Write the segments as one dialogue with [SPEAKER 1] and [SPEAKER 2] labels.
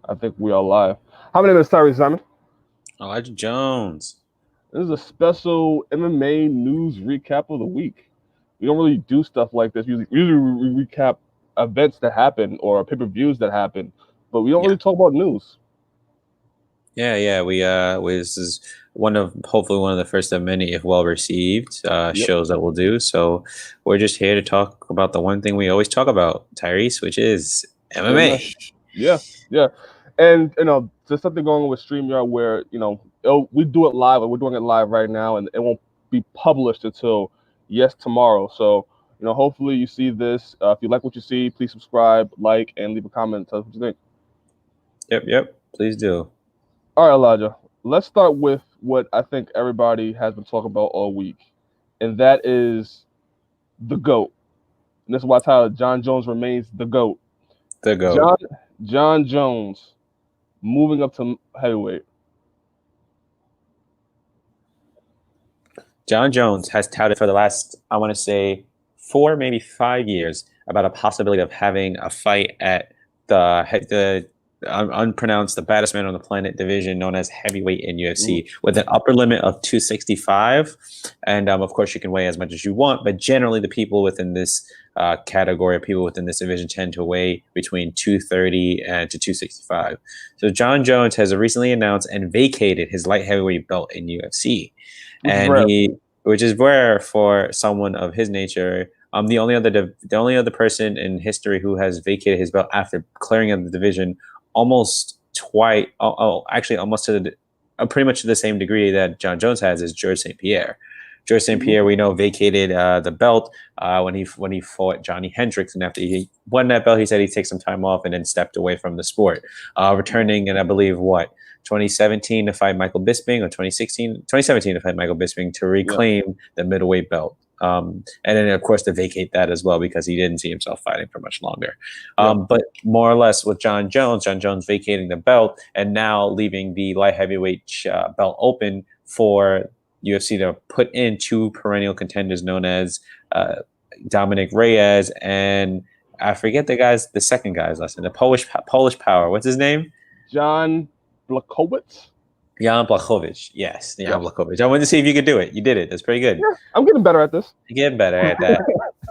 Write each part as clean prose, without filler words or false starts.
[SPEAKER 1] I think we are live. How many minutes, Tyriece, Simon?
[SPEAKER 2] Elijah Jones.
[SPEAKER 1] This is a special MMA news recap of the week. We don't really do stuff like this. Usually we recap events that happen or pay-per-views that happen, but we don't really talk about news.
[SPEAKER 2] Yeah. This is hopefully one of the first of many, if well received, shows that we'll do. So we're just here to talk about the one thing we always talk about, Tyreece, which is MMA.
[SPEAKER 1] Yeah. And there's something going on with StreamYard where we do it live, and we're doing it live right now, and it won't be published until tomorrow. So hopefully you see this. If you like what you see, please subscribe, like, and leave a comment. Tell us what you think.
[SPEAKER 2] Yep. Please do.
[SPEAKER 1] All right, Elijah. Let's start with what I think everybody has been talking about all week, and that is the GOAT. And this is why I titled Jon Jones remains the GOAT.
[SPEAKER 2] The GOAT.
[SPEAKER 1] Jon Jones moving up to heavyweight.
[SPEAKER 2] Jon Jones has touted for the last, I want to say, 4, maybe 5 years about a possibility of having a fight at the unpronounced, the baddest man on the planet division known as heavyweight in UFC, with an upper limit of 265. And of course, you can weigh as much as you want, but generally the people within this category, people within this division, tend to weigh between 230 and to 265. So Jon Jones has recently announced and vacated his light heavyweight belt in UFC. Which is rare for someone of his nature. The only other person in history who has vacated his belt after clearing of the division almost twice. Actually, almost to pretty much to the same degree that Jon Jones has is George St. Pierre. George St. Pierre, we know, vacated the belt when he fought Johnny Hendricks, and after he won that belt, he said he'd take some time off and then stepped away from the sport, returning in, I believe, 2017 to fight Michael Bisping, or 2017 to fight Michael Bisping to reclaim the middleweight belt. And then, of course, to vacate that as well because he didn't see himself fighting for much longer. But more or less with Jon Jones vacating the belt and now leaving the light heavyweight belt open for UFC to put in 2 perennial contenders known as Dominic Reyes and I forget the second guy's last name, the Polish Power. What's his name?
[SPEAKER 1] Jan Blachowicz.
[SPEAKER 2] Jan Blachowicz, yes, Jan Blachowicz. I wanted to see if you could do it. You did it. That's pretty good.
[SPEAKER 1] Yeah, I'm getting better at this.
[SPEAKER 2] You're getting better at that.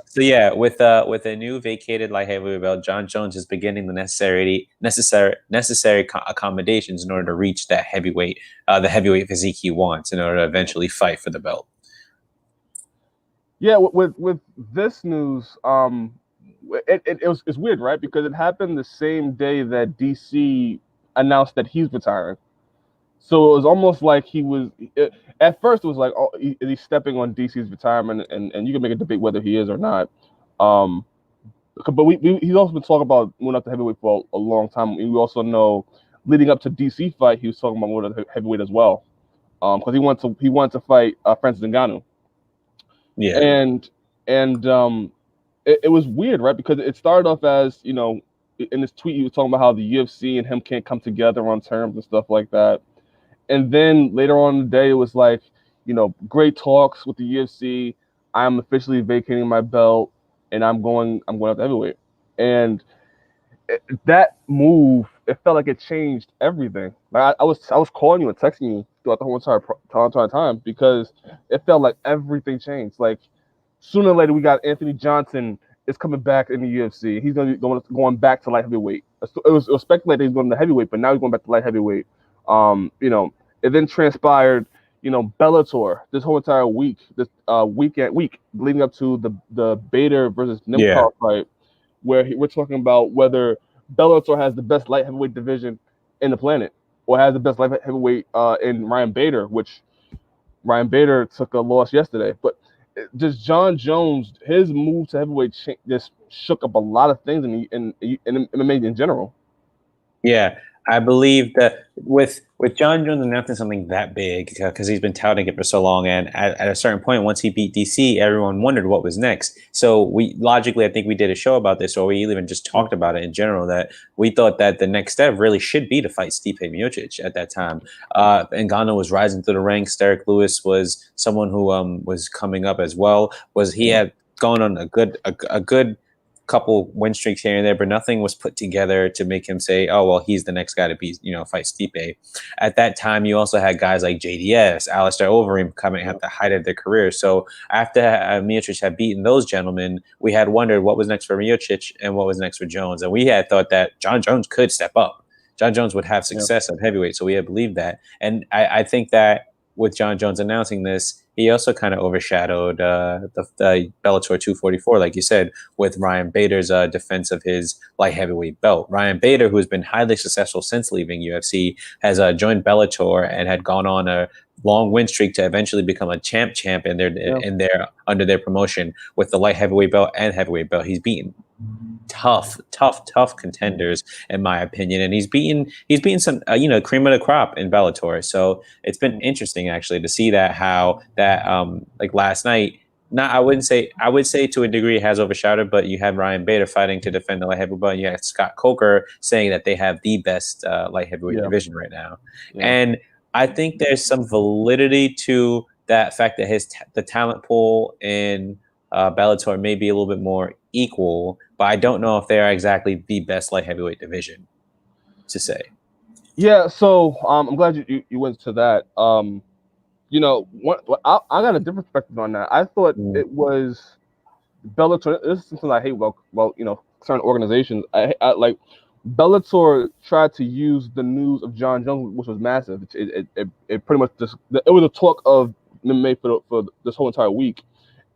[SPEAKER 2] So yeah, with a new vacated light heavyweight belt, Jon Jones is beginning the necessary accommodations in order to reach that the heavyweight physique he wants in order to eventually fight for the belt.
[SPEAKER 1] Yeah, with this news, it's weird, right? Because it happened the same day that DC announced that he's retiring. So it was almost like he was. At first, it was like, oh, is he stepping on DC's retirement? And you can make a debate whether he is or not. But he's also been talking about moving up to heavyweight for a long time. We also know, leading up to DC fight, he was talking about moving up to heavyweight as well, because he wanted to fight Francis Ngannou.
[SPEAKER 2] Yeah,
[SPEAKER 1] and it was weird, right? Because it started off as, in this tweet he was talking about how the UFC and him can't come together on terms and stuff like that. And then later on in the day, it was like, great talks with the UFC. I'm officially vacating my belt, and I'm going up to heavyweight. And that move, it felt like it changed everything. Like I was calling you and texting you throughout the whole entire time because it felt like everything changed. Like sooner or later, we got Anthony Johnson is coming back in the UFC. He's going to be going back to light heavyweight. It was speculated he's going to heavyweight, but now he's going back to light heavyweight. It then transpired, Bellator this whole entire week, this week leading up to the Bader versus Nimkar fight, where we're talking about whether Bellator has the best light heavyweight division in the planet or has the best light heavyweight in Ryan Bader, which Ryan Bader took a loss yesterday. But just Jon Jones, his move to heavyweight just shook up a lot of things in MMA in general.
[SPEAKER 2] Yeah. I believe that with Jon Jones announcing something that big, because he's been touting it for so long, and at a certain point, once he beat DC, everyone wondered what was next. So I think we did a show about this, or we even just talked about it in general, that we thought that the next step really should be to fight Stipe Miocic at that time. Ngannou was rising through the ranks. Derek Lewis was someone who was coming up as well. He had gone on a good couple win streaks here and there, but nothing was put together to make him say, "Oh, well, he's the next guy to be, fight Stipe." At that time, you also had guys like JDS, Alistair Overeem coming at the height of their career. So after Miocic had beaten those gentlemen, we had wondered what was next for Miocic and what was next for Jones, and we had thought that Jon Jones could step up. Jon Jones would have success at heavyweight, so we had believed that. And I think that with Jon Jones announcing this, he also kind of overshadowed the Bellator 244, like you said, with Ryan Bader's defense of his light heavyweight belt. Ryan Bader, who has been highly successful since leaving UFC, has joined Bellator and had gone on a long win streak to eventually become a champ in their under their promotion with the light heavyweight belt and heavyweight belt. He's beaten tough contenders in my opinion, and he's beaten some cream of the crop in Bellator. So it's been interesting actually to see like last night. I would say to a degree it has overshadowed, but you have Ryan Bader fighting to defend the light heavyweight belt. You have Scott Coker saying that they have the best light heavyweight division right now, and I think there's some validity to that fact that the talent pool in Bellator may be a little bit more equal, but I don't know if they are exactly the best light heavyweight division to say.
[SPEAKER 1] Yeah, so I'm glad you went to that. I got a different perspective on that. I thought it was Bellator. This is something I hate. Well, certain organizations. I like Bellator tried to use the news of Jon Jones, which was massive. It pretty much it was a talk of MMA for this whole entire week,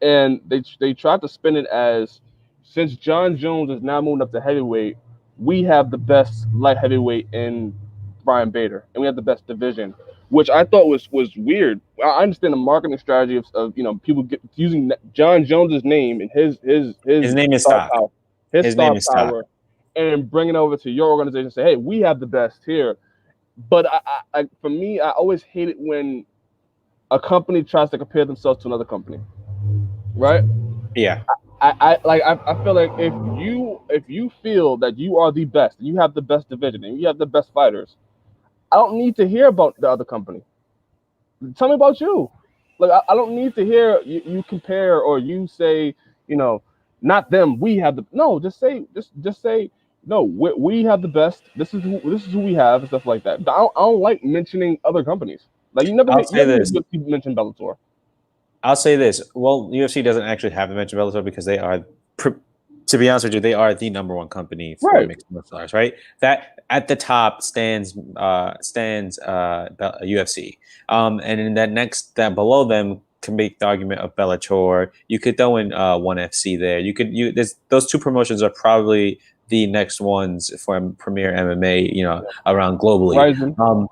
[SPEAKER 1] and they tried to spin it as, since Jon Jones is now moving up to heavyweight, we have the best light heavyweight in Ryan Bader, and we have the best division, which I thought was weird. I understand the marketing strategy of people using Jon Jones's name and his
[SPEAKER 2] name is stock.
[SPEAKER 1] His name is power, and bring it over to your organization and say, hey, we have the best here. But for me, I always hate it when a company tries to compare themselves to another company, right?
[SPEAKER 2] Yeah.
[SPEAKER 1] I feel like if you feel that you are the best, you have the best division, and you have the best fighters, I don't need to hear about the other company. Tell me about you. Like I don't need to hear you compare, or you say, not them. We have the no. Just say no. We have the best. This is who we have, and stuff like that. I don't like mentioning other companies. Like you never hear people mention Bellator.
[SPEAKER 2] I'll say this. Well, UFC doesn't actually have to mention Bellator because they are, to be honest with you, they are the number one company for mixed martial arts, right? That at the top stands UFC. And in that below them can make the argument of Bellator. You could throw in ONE FC there. Those two promotions are probably the next ones for premier MMA, around globally.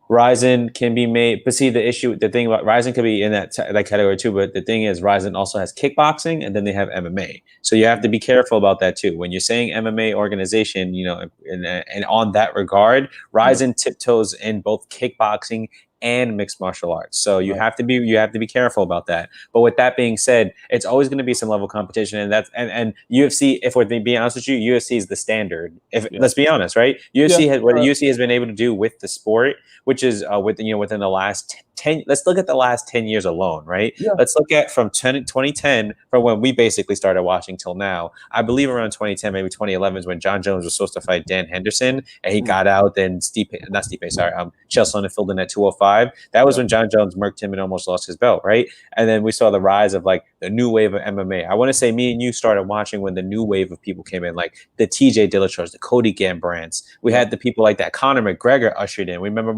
[SPEAKER 2] Ryzen can be made, but see the thing about Ryzen could be in that category too. But the thing is, Ryzen also has kickboxing, and then they have MMA. So you have to be careful about that too. When you're saying MMA organization, and on that regard, Ryzen tiptoes in both kickboxing and mixed martial arts. So you have to be careful about that. But with that being said, it's always going to be some level of competition, and UFC. If we're being honest with you, UFC is the standard. Let's be honest, right? UFC has been able to do with the sport, which is within the last 10. Let's look at the last 10 years alone, right? Yeah. Let's look at from 2010, from when we basically started watching till now. I believe around 2010, maybe 2011 is when Jon Jones was supposed to fight Dan Henderson, and he got out. Then Chael Sonnen filled in at 205. That was when Jon Jones murked him and almost lost his belt, right? And then we saw the rise of like the new wave of MMA. I want to say me and you started watching when the new wave of people came in, like the TJ Dillachars, the Cody Gambrandts. We had the people like that. Conor McGregor ushered in. We remember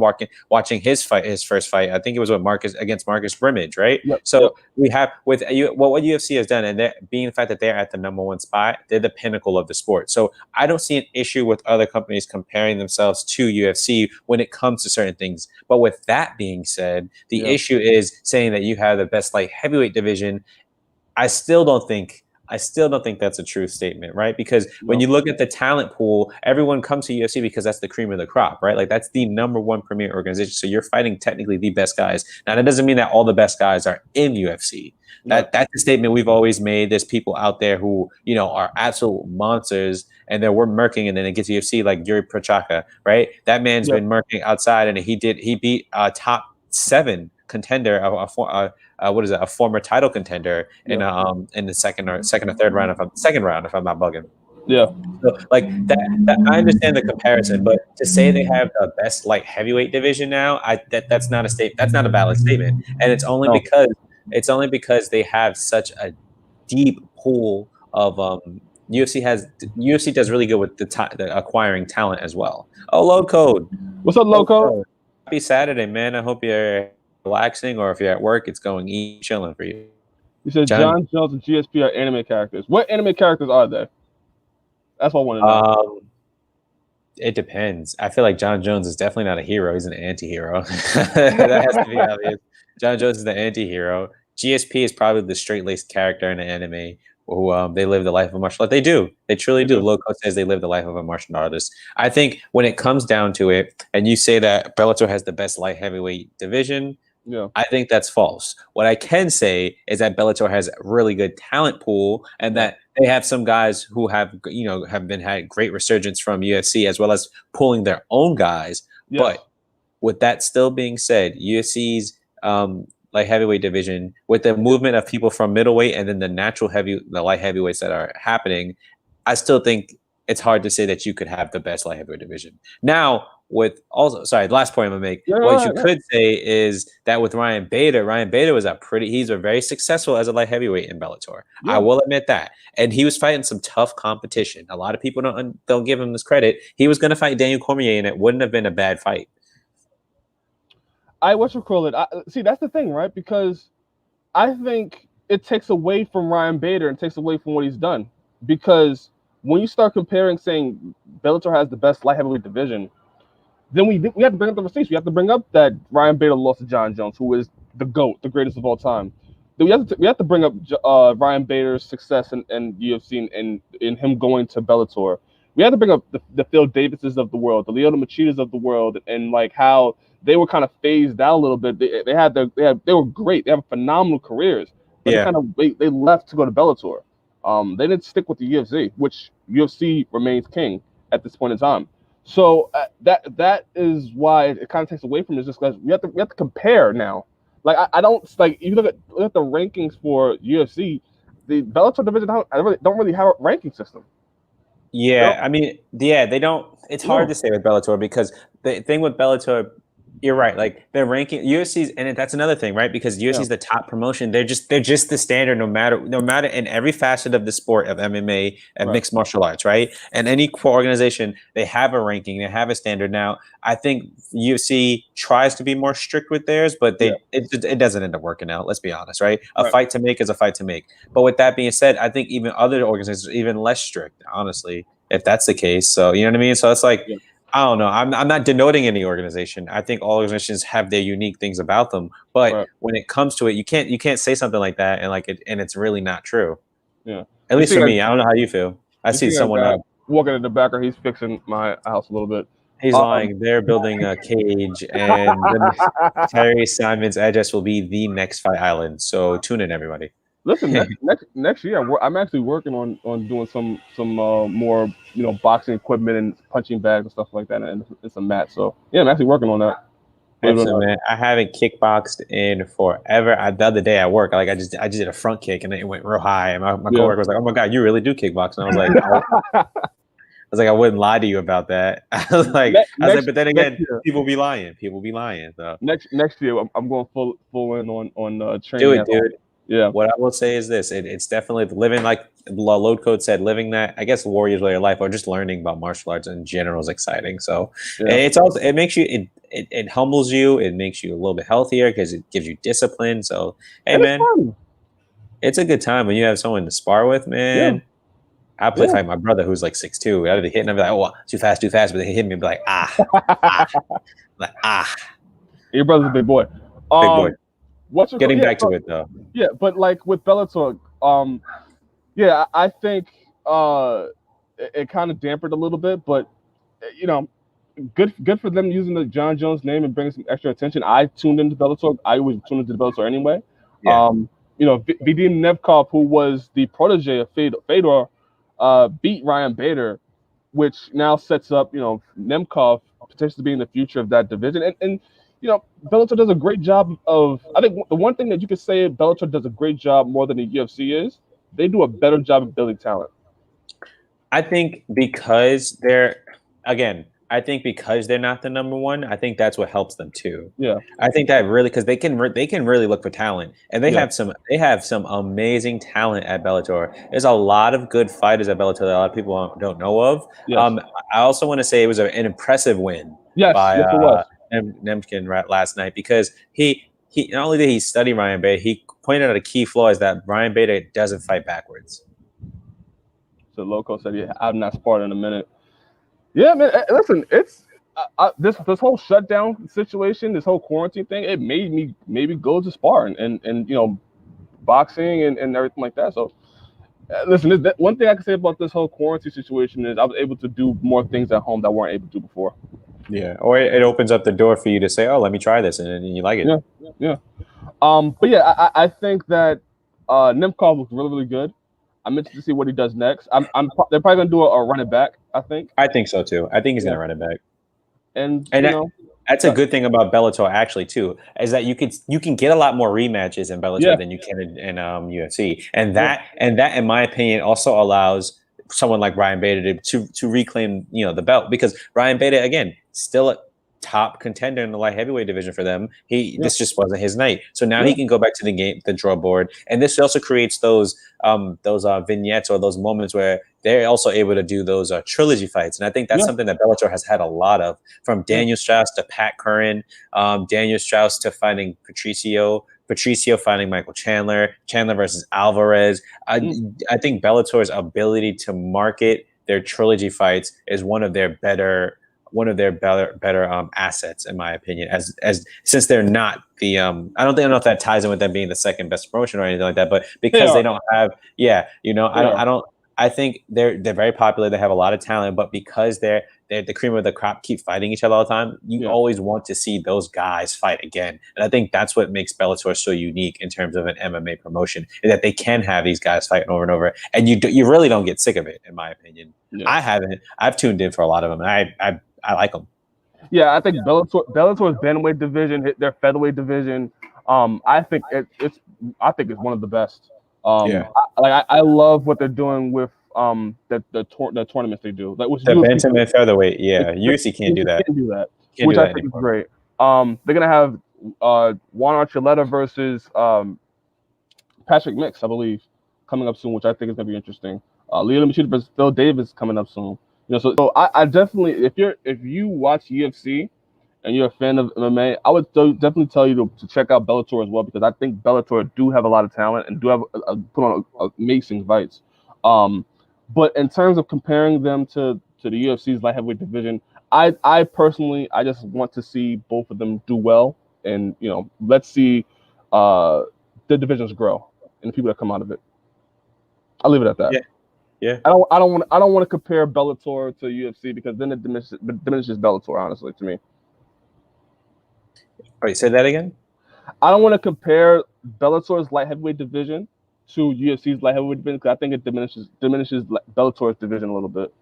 [SPEAKER 2] watching his first fight. I think it was against Marcus Brimage, right? We have what UFC has done, and being the fact that they're at the number one spot, they're the pinnacle of the sport. So I don't see an issue with other companies comparing themselves to UFC when it comes to certain things. But with that being said, the issue is saying that you have the best light heavyweight division. I still don't think that's a true statement, right? Because when you look at the talent pool, everyone comes to UFC because that's the cream of the crop, right? Like that's the number one premier organization. So you're fighting technically the best guys. Now that doesn't mean that all the best guys are in UFC. That's a statement we've always made. There's people out there who, are absolute monsters, and we're murking, and then it gets to UFC, like Yuri Prochazka, right? That man's been murking outside, and he beat top 7 contender, a former title contender in the second or third round, second round, if I'm not bugging.
[SPEAKER 1] Yeah.
[SPEAKER 2] So like that I understand the comparison, but to say they have the best light heavyweight division now, that's not a state. That's not a valid statement, and it's only because they have such a deep pool of UFC does really good with the acquiring talent as well. Oh, Load Code.
[SPEAKER 1] What's up, Low Code?
[SPEAKER 2] Happy Saturday, man. I hope you're relaxing, or if you're at work, it's going easy, chilling for you.
[SPEAKER 1] You said Jon Jones and GSP are anime characters. What anime characters are they? That's what I want to know.
[SPEAKER 2] It depends. I feel like Jon Jones is definitely not a hero. He's an anti-hero. That has to be obvious. Jon Jones is the anti-hero. GSP is probably the straight-laced character in the anime who they live the life of a martial artist. They do. They truly do. Loco says they live the life of a martial artist. I think when it comes down to it, and you say that Bellator has the best light heavyweight division, I think that's false. What I can say is that Bellator has a really good talent pool, and that they have some guys who have had great resurgence from UFC, as well as pulling their own guys. Yes. But with that still being said, UFC's light heavyweight division, with the movement of people from middleweight and then the light heavyweights that are happening, I still think it's hard to say that you could have the best light heavyweight division. Now, last point I'm gonna make. Could say is that with Ryan Bader he's a very successful as a light heavyweight in Bellator. I will admit that. And he was fighting some tough competition. A lot of people don't give him this credit. He was gonna fight Daniel Cormier, and it wouldn't have been a bad fight.
[SPEAKER 1] See, that's the thing, right? Because I think it takes away from Ryan Bader and takes away from what he's done. Because when you start comparing, saying Bellator has the best light heavyweight division, then we have to bring up the receipts. We have to bring up that Ryan Bader lost to Jon Jones, who is the GOAT, the greatest of all time. Then we have to bring up Ryan Bader's success in UFC and in him going to Bellator. We have to bring up the Phil Davises of the world, the Lyoto Machidas of the world, and like how they were kind of phased out a little bit. They were great. They have phenomenal careers, but they left to go to Bellator. They didn't stick with the UFC, which UFC remains king at this point in time. So that is why it kind of takes away from it, just because we have to compare now. Like I don't like, you look at the rankings for UFC, the Bellator division don't really have a ranking system.
[SPEAKER 2] Yeah, I mean, they don't. It's hard to say with Bellator, because the thing with Bellator, you're right. Like they're ranking UFC's, and that's another thing, right? Because UFC's the top promotion. They're just the standard, no matter in every facet of the sport of MMA and mixed martial arts, right? And any organization, they have a ranking, they have a standard. Now, I think UFC tries to be more strict with theirs, but it doesn't end up working out. Let's be honest, right? A fight to make is a fight to make. But with that being said, I think even other organizations are even less strict, honestly, if that's the case. So you know what I mean? So it's like. I don't know. I'm not denoting any organization. I think all organizations have their unique things about them. But when it comes to it, you can't say something like that and it's really not true.
[SPEAKER 1] Yeah.
[SPEAKER 2] At least for me. I don't know how you feel. I see someone
[SPEAKER 1] walking in the background. He's fixing my house a little bit.
[SPEAKER 2] He's lying. They're building a cage, and Terry Simon's address will be the Next Fight Island. So tune in, everybody.
[SPEAKER 1] Listen, next year I'm actually working on doing some more boxing equipment and punching bags and stuff like that, and some mats. So yeah, I'm actually working on that.
[SPEAKER 2] Listen, man, I haven't kickboxed in forever. The other day at work, I just did a front kick and it went real high, and my coworker was like, "Oh my god, you really do kickbox?" And I was like, I wouldn't lie to you about that. I was like, but then again, people be lying. So
[SPEAKER 1] next year, I'm going full in on training.
[SPEAKER 2] Do it, dude. Yeah. What I will say is this: it's definitely living, like Load Code said, living that, I guess, warrior's way of life, or just learning about martial arts in general is exciting. So it's also, it makes you, it humbles you, it makes you a little bit healthier because it gives you discipline. So hey, man, it's a good time when you have someone to spar with, man. I play fight my brother who's like 6'2". I'd be hitting him, like, "Oh, too fast," but they hit me, be like,
[SPEAKER 1] Your brother's a big boy.
[SPEAKER 2] Big boy.
[SPEAKER 1] Getting
[SPEAKER 2] back to it though.
[SPEAKER 1] Yeah, but like with Bellator, I think it kind of dampened a little bit, but good for them using the Jon Jones name and bringing some extra attention. I tuned into Bellator. I was tuned into Bellator anyway.
[SPEAKER 2] Yeah.
[SPEAKER 1] Vadim Nemkov, who was the protege of Fedor, beat Ryan Bader, which now sets up Nemkov potentially being the future of that division. And Bellator does a great job of. I think the one thing that you could say Bellator does a great job more than the UFC is they do a better job of building talent.
[SPEAKER 2] I think because they're again, I think because they're not the number one, I think that's what helps them too.
[SPEAKER 1] Yeah,
[SPEAKER 2] I think that really because they can really look for talent, and
[SPEAKER 1] yeah,
[SPEAKER 2] they have some amazing talent at Bellator. There's a lot of good fighters at Bellator that a lot of people don't know of.
[SPEAKER 1] yes,
[SPEAKER 2] I also want to say it was an impressive win
[SPEAKER 1] yes,
[SPEAKER 2] by
[SPEAKER 1] yes, it was.
[SPEAKER 2] Nemkin last night because he not only did he study Ryan Bader, he pointed out a key flaw is that Ryan Bader doesn't fight backwards.
[SPEAKER 1] So Loco said, "Yeah, I've not sparred in a minute." Yeah, man. Listen, it's this whole shutdown situation, this whole quarantine thing. It made me maybe go to spar and boxing and everything like that. So listen, one thing I can say about this whole quarantine situation is I was able to do more things at home that I weren't able to do before.
[SPEAKER 2] Yeah, or it opens up the door for you to say, "Oh, let me try this," and then you like it.
[SPEAKER 1] Yeah, yeah. But yeah, I think that Nemkov looks really, really good. I'm interested to see what he does next. They're probably gonna do a run it back. I think.
[SPEAKER 2] I think so too. I think he's
[SPEAKER 1] Yeah,
[SPEAKER 2] going to run it back,
[SPEAKER 1] and
[SPEAKER 2] and that's a good thing about Bellator actually too, is that you can get a lot more rematches in Bellator
[SPEAKER 1] yeah,
[SPEAKER 2] than you can in UFC, and
[SPEAKER 1] yeah,
[SPEAKER 2] that in my opinion also allows someone like Ryan Bader to reclaim the belt because Ryan Bader again still a top contender in the light heavyweight division for them.
[SPEAKER 1] yeah,
[SPEAKER 2] This just wasn't his night, so now
[SPEAKER 1] yeah,
[SPEAKER 2] he can go back to the draw board, and this also creates those vignettes or those moments where they're also able to do those trilogy fights, and I think that's
[SPEAKER 1] yeah,
[SPEAKER 2] something that Bellator has had a lot of, from
[SPEAKER 1] yeah.
[SPEAKER 2] Daniel Strauss to Pat Curran, Daniel Strauss to fighting Patricio fighting Michael Chandler versus Alvarez.
[SPEAKER 1] Mm,
[SPEAKER 2] I think Bellator's ability to market their trilogy fights is one of their better assets in my opinion. As since they're not the I don't know if that ties in with them being the second best promotion or anything like that, but
[SPEAKER 1] they
[SPEAKER 2] because they
[SPEAKER 1] are.
[SPEAKER 2] don't have
[SPEAKER 1] They are.
[SPEAKER 2] I don't I think they're very popular. They have a lot of talent, but because they're the cream of the crop, keep fighting each other all the time. You
[SPEAKER 1] Yeah,
[SPEAKER 2] always want to see those guys fight again, and I think that's what makes Bellator so unique in terms of an MMA promotion, is that they can have these guys fighting over and over, and you really don't get sick of it, in my opinion.
[SPEAKER 1] yeah.
[SPEAKER 2] I haven't. I've tuned in for a lot of them, and I like them.
[SPEAKER 1] Yeah, I think Bellator's bantamweight division hit their featherweight division. I think it's one of the best.
[SPEAKER 2] Yeah,
[SPEAKER 1] I love what they're doing with the tournaments they do. Like which
[SPEAKER 2] the
[SPEAKER 1] UFC
[SPEAKER 2] bantam and featherweight. Yeah, UFC can't do that.
[SPEAKER 1] can't do that,
[SPEAKER 2] Can't do
[SPEAKER 1] which I
[SPEAKER 2] that
[SPEAKER 1] think is
[SPEAKER 2] anymore.
[SPEAKER 1] great. They're gonna have Juan Archuleta versus Patrick Mix, I believe, coming up soon, which I think is gonna be interesting. Leo Machida versus Phil Davis coming up soon. So I definitely if you watch UFC and you're a fan of MMA, I would definitely tell you to check out Bellator as well because I think Bellator do have a lot of talent and do have put on amazing fights. But in terms of comparing them to the UFC's light heavyweight division, I personally I just want to see both of them do well, and let's see uh, the divisions grow and the people that come out of it. I'll leave it at that.
[SPEAKER 2] Yeah, yeah.
[SPEAKER 1] I don't want to compare Bellator to UFC because then it diminishes Bellator honestly to me.
[SPEAKER 2] Wait, say that again.
[SPEAKER 1] I don't want to compare Bellator's light heavyweight division to UFC's light heavyweight division because I think it diminishes Bellator's division a little bit.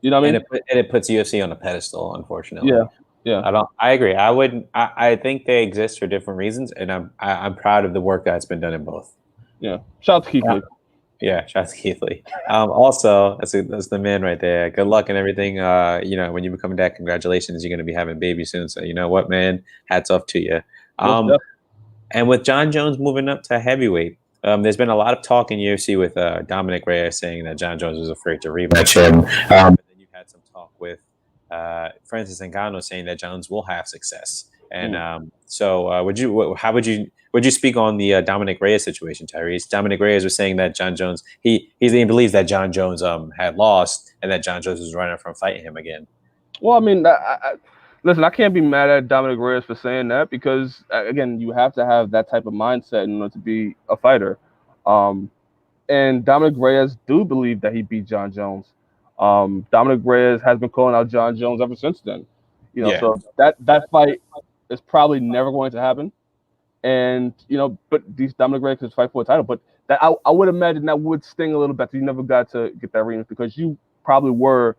[SPEAKER 1] You know what I mean?
[SPEAKER 2] And it puts UFC on a pedestal, unfortunately.
[SPEAKER 1] Yeah, yeah,
[SPEAKER 2] I agree. I wouldn't. I think they exist for different reasons, and I'm proud of the work that's been done in both.
[SPEAKER 1] yeah. Shout out to Keith Lee.
[SPEAKER 2] Yeah, shout out to Keith Lee. Also, that's the man right there. Good luck and everything. When you become dad, congratulations. You're going to be having babies soon. So you know what, man? Hats off to you. And with Jon Jones moving up to heavyweight, there's been a lot of talk in UFC with Dominic Reyes saying that Jon Jones was afraid to rematch him. And then you had some talk with Francis Ngannou saying that Jones will have success. And how would you speak on the Dominic Reyes situation, Tyreece? Dominic Reyes was saying that Jon Jones he believes that Jon Jones had lost and that Jon Jones was running from fighting him again.
[SPEAKER 1] Well, I mean, listen, I can't be mad at Dominic Reyes for saying that because again, you have to have that type of mindset in order to be a fighter. And Dominic Reyes do believe that he beat Jon Jones. Dominic Reyes has been calling out Jon Jones ever since then.
[SPEAKER 2] Yeah.
[SPEAKER 1] So that fight is probably never going to happen. And but these Dominic Reyes could fight for a title. But that I would imagine that would sting a little bit. You never got to get that rematch because you probably were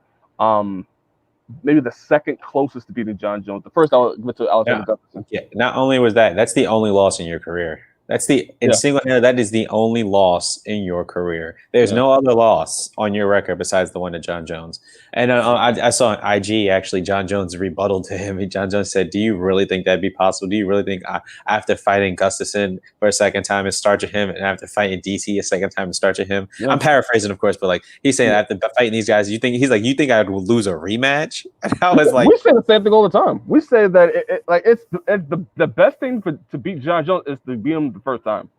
[SPEAKER 1] maybe the second closest to beating Jon Jones. The first I would give it to Alexander
[SPEAKER 2] Yeah.
[SPEAKER 1] Gustafsson.
[SPEAKER 2] Yeah. Not only was that's the only loss in your career. That's the in
[SPEAKER 1] Yeah.
[SPEAKER 2] single handed. That is the only loss in your career. There's
[SPEAKER 1] Yeah.
[SPEAKER 2] no other loss on your record besides the one to Jon Jones. And I saw on IG actually Jon Jones rebutted to him. Jon Jones said, "Do you really think that'd be possible? Do you really think after fighting Gustafsson for a second time and starting him, and after fighting DC a second time and starting him?"
[SPEAKER 1] Yeah.
[SPEAKER 2] I'm paraphrasing, of course, but like he's saying
[SPEAKER 1] Yeah.
[SPEAKER 2] after fighting these guys, you think I would lose a rematch? And I was like,
[SPEAKER 1] we say the same thing all the time. We say that it's the best thing to beat Jon Jones is to beat him the first time,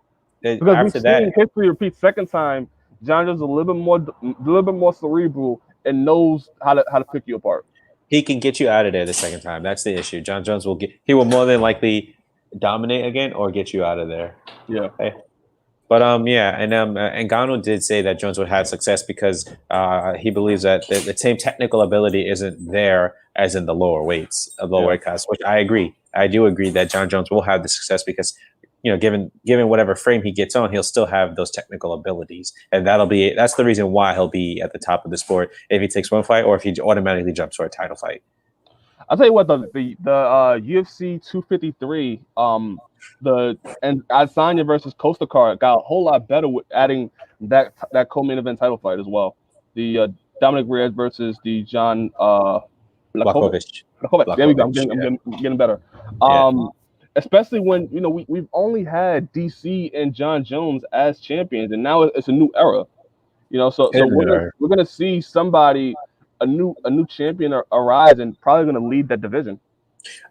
[SPEAKER 1] because we've
[SPEAKER 2] after that.
[SPEAKER 1] seen history repeat second time. Jon Jones is a little bit more cerebral and knows how to pick you apart.
[SPEAKER 2] He can get you out of there the second time. That's the issue. Jon Jones he will more than likely dominate again or get you out of there.
[SPEAKER 1] Yeah.
[SPEAKER 2] Okay. But yeah, and Ngannou did say that Jones would have success because he believes that the same technical ability isn't there as in the lower weights, lower weight class, which I agree. I do agree that Jon Jones will have the success because given whatever frame he gets on, he'll still have those technical abilities, and that's the reason why he'll be at the top of the sport if he takes one fight or if he automatically jumps for a title fight.
[SPEAKER 1] I'll tell you what, the UFC 253, and Adesanya versus Costa card got a whole lot better with adding that co-main event title fight as well. The Dominic Reyes versus the John
[SPEAKER 2] Blachowicz.
[SPEAKER 1] There we go. I'm getting better. Especially when we've only had DC and Jon Jones as champions, and now it's a new era. So we're gonna see somebody, a new champion arise, and probably gonna lead that division.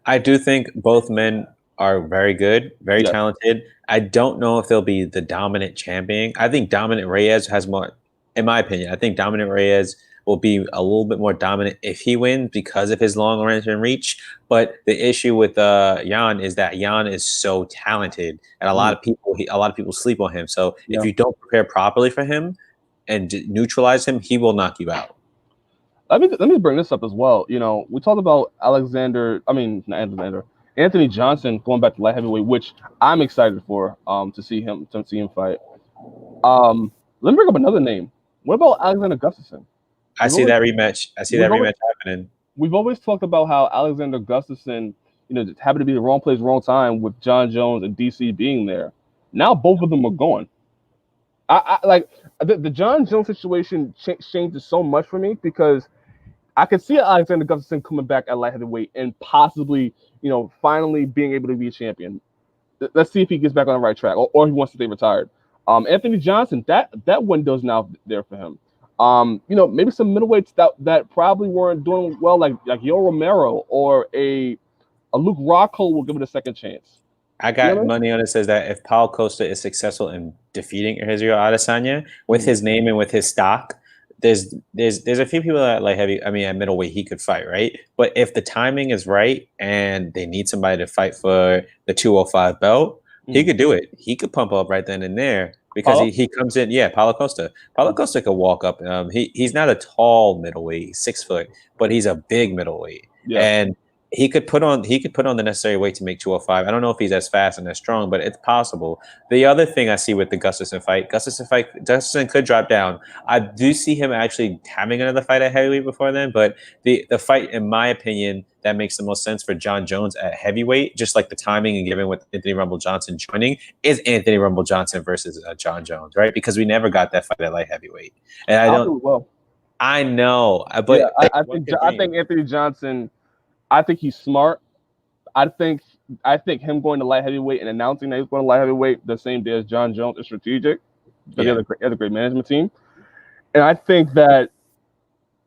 [SPEAKER 2] I do think both men are very good, very talented. I don't know if they'll be the dominant champion. I think Dominic Reyes has more, in my opinion. I think Dominic Reyes will be a little bit more dominant if he wins because of his long range and reach. But the issue with Jan is that Jan is so talented, and a lot of people sleep on him. So if you don't prepare properly for him and neutralize him, he will knock you out.
[SPEAKER 1] Let me bring this up as well. We talked about Anthony Johnson going back to light heavyweight, which I'm excited for to see him fight. Let me bring up another name. What about Alexander Gustafsson?
[SPEAKER 2] I see that rematch happening.
[SPEAKER 1] We've always talked about how Alexander Gustafsson, happened to be the wrong place, wrong time with Jon Jones and DC being there. Now both of them are gone. I like the Jon Jones situation changes so much for me because I could see Alexander Gustafsson coming back at light heavyweight and possibly, finally being able to be a champion. Let's see if he gets back on the right track or he wants to stay retired. Anthony Johnson, that window's now there for him. Maybe some middleweights that probably weren't doing well, like Yoel Romero or a Luke Rockhold will give it a second chance.
[SPEAKER 2] I got money on it. Says that if Paulo Costa is successful in defeating Israel Adesanya with his name and with his stock, there's a few people that at middleweight he could fight, right? But if the timing is right and they need somebody to fight for the 205 belt, he could do it. He could pump up right then and there because he comes in. Yeah, Paulo Costa. Paulo Costa could walk up. He's not a tall middleweight, he's 6 foot, but he's a big middleweight. Yeah. And he could put on the necessary weight to make 205. I don't know if he's as fast and as strong, but it's possible. The other thing I see with the Gustafsson fight, Gustafsson could drop down. I do see him actually having another fight at heavyweight before then, but the fight, in my opinion, that makes the most sense for Jon Jones at heavyweight, just like the timing and given with Anthony Rumble Johnson joining, is Anthony Rumble Johnson versus Jon Jones, right? Because we never got that fight at light heavyweight, and I know, but
[SPEAKER 1] yeah, I think Anthony Johnson. I think he's smart. I think him going to light heavyweight and announcing that he's going to light heavyweight the same day as Jon Jones is strategic because he has a great management team. And I think that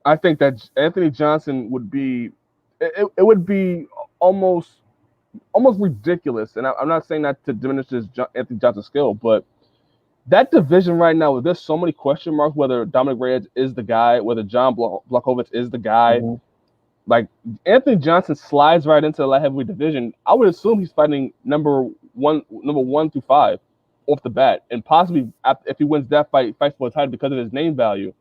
[SPEAKER 1] Anthony Johnson would be it would be almost ridiculous. And I'm not saying that to diminish Anthony Johnson's skill, but that division right now, there's so many question marks whether Dominic Reyes is the guy, whether John Blachowicz is the guy. Mm-hmm. Like Anthony Johnson slides right into the light heavyweight division. I would assume he's fighting number one through 5 off the bat, and possibly if he wins that fight, fights for a title because of his name value.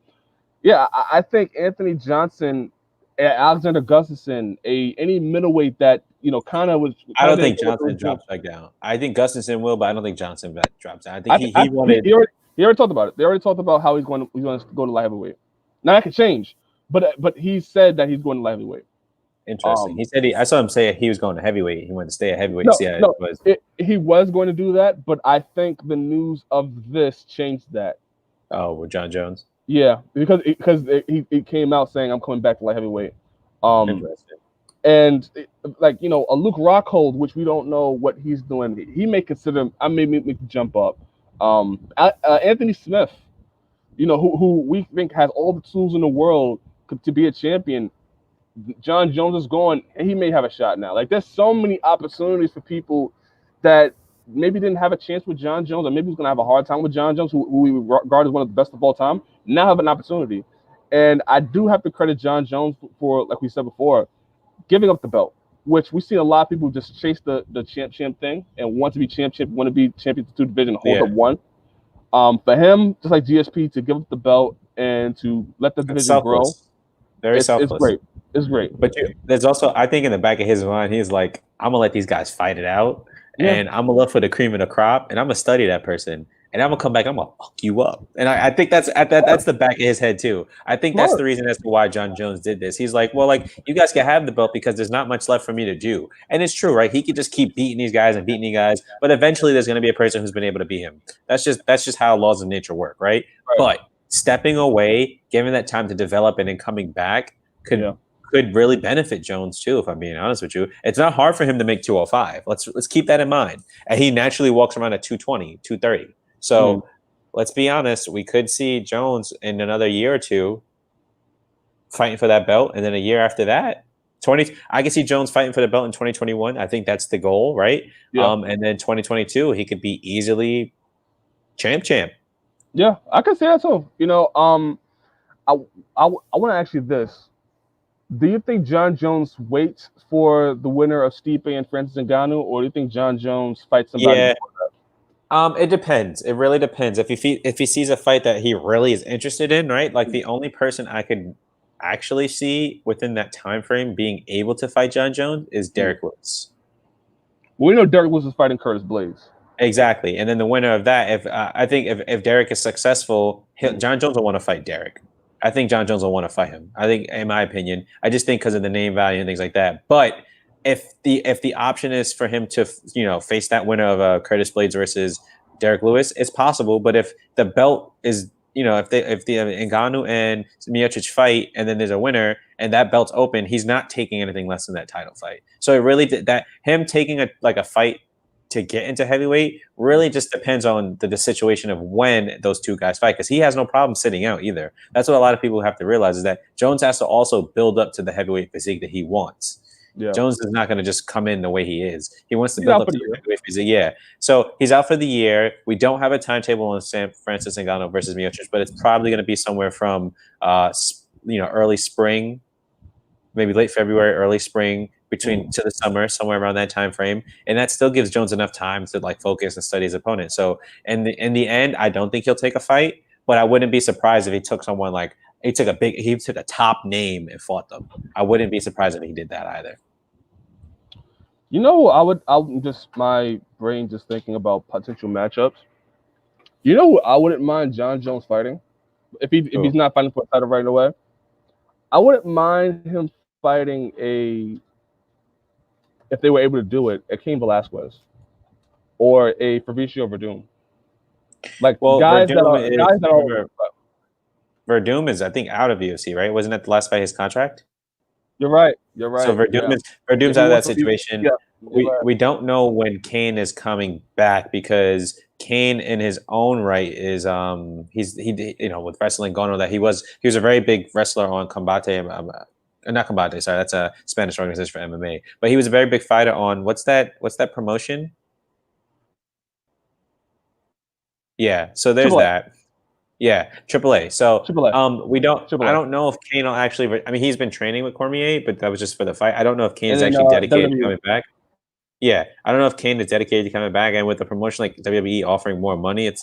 [SPEAKER 1] Yeah, I think Anthony Johnson, Alexander Gustafsson, any middleweight that kind of was.
[SPEAKER 2] I don't think Johnson drops back down. I think Gustafsson will, but I don't think Johnson drops down. I think he wanted.
[SPEAKER 1] He already talked about it. They already talked about how he's going to go to light heavyweight. Now that could change. But he said that he's going to light heavyweight.
[SPEAKER 2] Interesting. He said I saw him say he was going to heavyweight. He wanted to stay at heavyweight to
[SPEAKER 1] No,
[SPEAKER 2] see how it
[SPEAKER 1] no,
[SPEAKER 2] was.
[SPEAKER 1] he was going to do that, but I think the news of this changed that.
[SPEAKER 2] Oh, with Jon Jones.
[SPEAKER 1] Yeah, because he came out saying I'm coming back to light heavyweight.
[SPEAKER 2] Interesting.
[SPEAKER 1] And like a Luke Rockhold, which we don't know what he's doing. He may consider. I may make the jump up. Anthony Smith, who we think has all the tools in the world to be a champion. Jon Jones is going, and he may have a shot now. Like there's so many opportunities for people that maybe didn't have a chance with Jon Jones, or maybe was going to have a hard time with Jon Jones, who we regard as one of the best of all time. Now have an opportunity, and I do have to credit Jon Jones for, like we said before, giving up the belt, which we see a lot of people just chase the champ thing and want to be champ, want to be champion to two division, hold up one. For him, just like GSP, to give up the belt and to let the division grow,
[SPEAKER 2] very selfless.
[SPEAKER 1] It's great. It's great.
[SPEAKER 2] But there's also, I think, in the back of his mind, he's like, I'm gonna let these guys fight it out, and I'm gonna look for the cream of the crop, and I'm gonna study that person, and I'm gonna come back, I'm gonna fuck you up. And I think that's the back of his head too. I think that's the reason as to why Jon Jones did this. He's like, well, like you guys can have the belt because there's not much left for me to do, and it's true, right? He could just keep beating these guys and beating these guys, but eventually there's gonna be a person who's been able to beat him. That's just how laws of nature work, right? But stepping away, giving that time to develop, and then coming back could really benefit Jones too, if I'm being honest with you. It's not hard for him to make 205. Let's keep that in mind. And he naturally walks around at 220, 230. So let's be honest, we could see Jones in another year or two fighting for that belt, and then a year after that, I can see Jones fighting for the belt in 2021. I think that's the goal, right?
[SPEAKER 1] Yeah.
[SPEAKER 2] And then 2022, he could be easily champ.
[SPEAKER 1] Yeah, I can see that too. I want to ask you this. Do you think Jon Jones waits for the winner of Stipe and Francis Ngannou, or do you think Jon Jones fights somebody before
[SPEAKER 2] that? It depends. It really depends. If he sees a fight that he really is interested in, right? Like the only person I could actually see within that time frame being able to fight Jon Jones is Derek Lewis.
[SPEAKER 1] Well, we know Derek Lewis is fighting Curtis Blades.
[SPEAKER 2] Exactly, and then the winner of that, I think if Derek is successful, Jon Jones will want to fight Derek. I think Jon Jones will want to fight him. I think, in my opinion, I just think because of the name value and things like that. But if the option is for him to face that winner of Curtis Blades versus Derek Lewis, it's possible. But if the belt is if the Ngannou and Miocic fight and then there's a winner and that belt's open, he's not taking anything less than that title fight. So it really that him taking a fight to get into heavyweight really just depends on the situation of when those two guys fight, because he has no problem sitting out either. That's what a lot of people have to realize, is that Jones has to also build up to the heavyweight physique that he wants. Yeah. Jones is not going to just come in the way he is. He wants to build up to the heavyweight physique. Yeah. So he's out for the year. We don't have a timetable on Francis Ngannou versus Miocic, but it's probably going to be somewhere from early spring, maybe late February, early spring, to the summer, somewhere around that time frame, and that still gives Jones enough time to focus and study his opponent. So in the end, I don't think he'll take a fight, but I wouldn't be surprised if he took someone he took a top name and fought them. I wouldn't be surprised if he did that either.
[SPEAKER 1] My brain just thinking about potential matchups. I wouldn't mind Jon Jones fighting if he's not fighting for a title right away. I wouldn't mind him fighting if they were able to do it, a Cain Velasquez or a Fabricio Verdum.
[SPEAKER 2] Verdum is, I think, out of UFC, right? Wasn't that the last fight his contract?
[SPEAKER 1] You're right.
[SPEAKER 2] So Verdum's out of that situation. We don't know when Cain is coming back, because Cain in his own right is with wrestling going on, that he was a very big wrestler on Combate. Not Combate, sorry, that's a Spanish organization for MMA. But he was a very big fighter on what's that promotion? Yeah, so there's that. Yeah, AAA. So AAA. I don't know if Cain will actually. I mean, he's been training with Cormier, but that was just for the fight. I don't know if Cain is actually dedicated to coming back. Yeah, I don't know if Cain is dedicated to coming back, and with a promotion like WWE offering more money, it's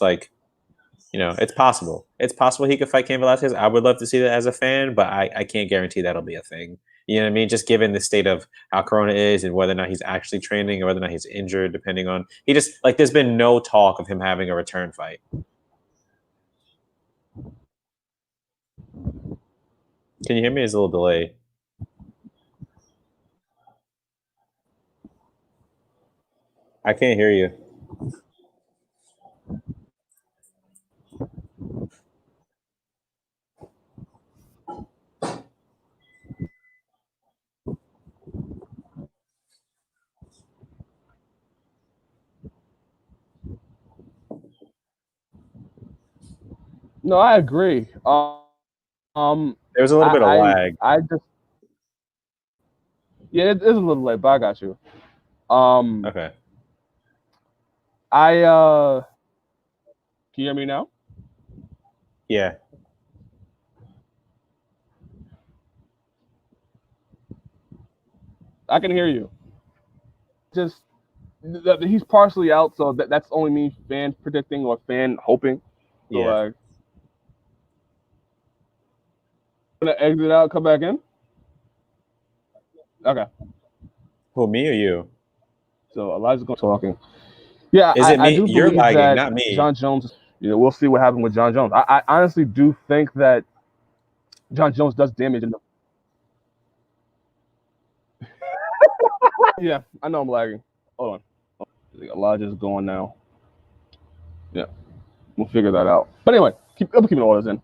[SPEAKER 2] it's possible. It's possible he could fight Cain Velasquez. I would love to see that as a fan, but I can't guarantee that'll be a thing. You know what I mean? Just given the state of how Corona is and whether or not he's actually training or whether or not he's injured, depending on there's been no talk of him having a return fight. Can you hear me? There's a little delay. I can't hear you.
[SPEAKER 1] No, I agree.
[SPEAKER 2] There was a little bit of lag.
[SPEAKER 1] I just yeah, it is a little late, but I got you.
[SPEAKER 2] Okay.
[SPEAKER 1] Can you hear me now?
[SPEAKER 2] Yeah.
[SPEAKER 1] I can hear you. Just he's partially out, so that's only me fan predicting or fan hoping. So
[SPEAKER 2] Yeah.
[SPEAKER 1] like, gonna exit out, come back in. Okay.
[SPEAKER 2] Who, me or you?
[SPEAKER 1] So Elijah's going talking. Yeah,
[SPEAKER 2] Is it
[SPEAKER 1] I
[SPEAKER 2] me?
[SPEAKER 1] do
[SPEAKER 2] You're
[SPEAKER 1] believe
[SPEAKER 2] lagging,
[SPEAKER 1] that
[SPEAKER 2] not me.
[SPEAKER 1] Jon Jones. We'll see what happens with Jon Jones. I honestly do think that Jon Jones does damage in the. Yeah, I know I'm lagging. Hold on. Elijah's going now. Yeah, we'll figure that out. But anyway, I'm keeping all this in.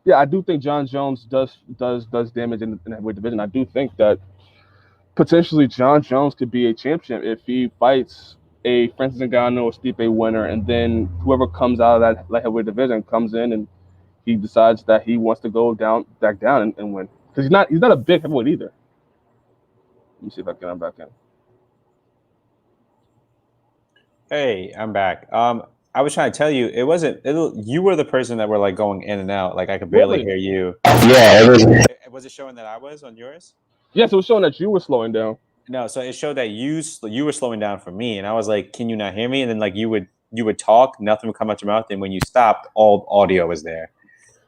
[SPEAKER 1] Yeah, I do think Jon Jones does damage in the heavyweight division. I do think that potentially Jon Jones could be a champion if he fights a Francis Ngannou or Stipe winner, and then whoever comes out of that light heavyweight division comes in and he decides that he wants to go back down and win because he's not a big heavyweight either. Let me see if I can get him back in.
[SPEAKER 2] Hey, I'm back. I was trying to tell you, it wasn't. You were the person that were like going in and out. Like I could barely
[SPEAKER 1] Really?
[SPEAKER 2] hear you.
[SPEAKER 3] Yeah, it was.
[SPEAKER 2] Was it showing that I was on yours?
[SPEAKER 1] Yes, it was showing that you were slowing down.
[SPEAKER 2] No, so it showed that you were slowing down for me, and I was like, "Can you not hear me?" And then like you would talk, nothing would come out your mouth, and when you stopped, all audio was there.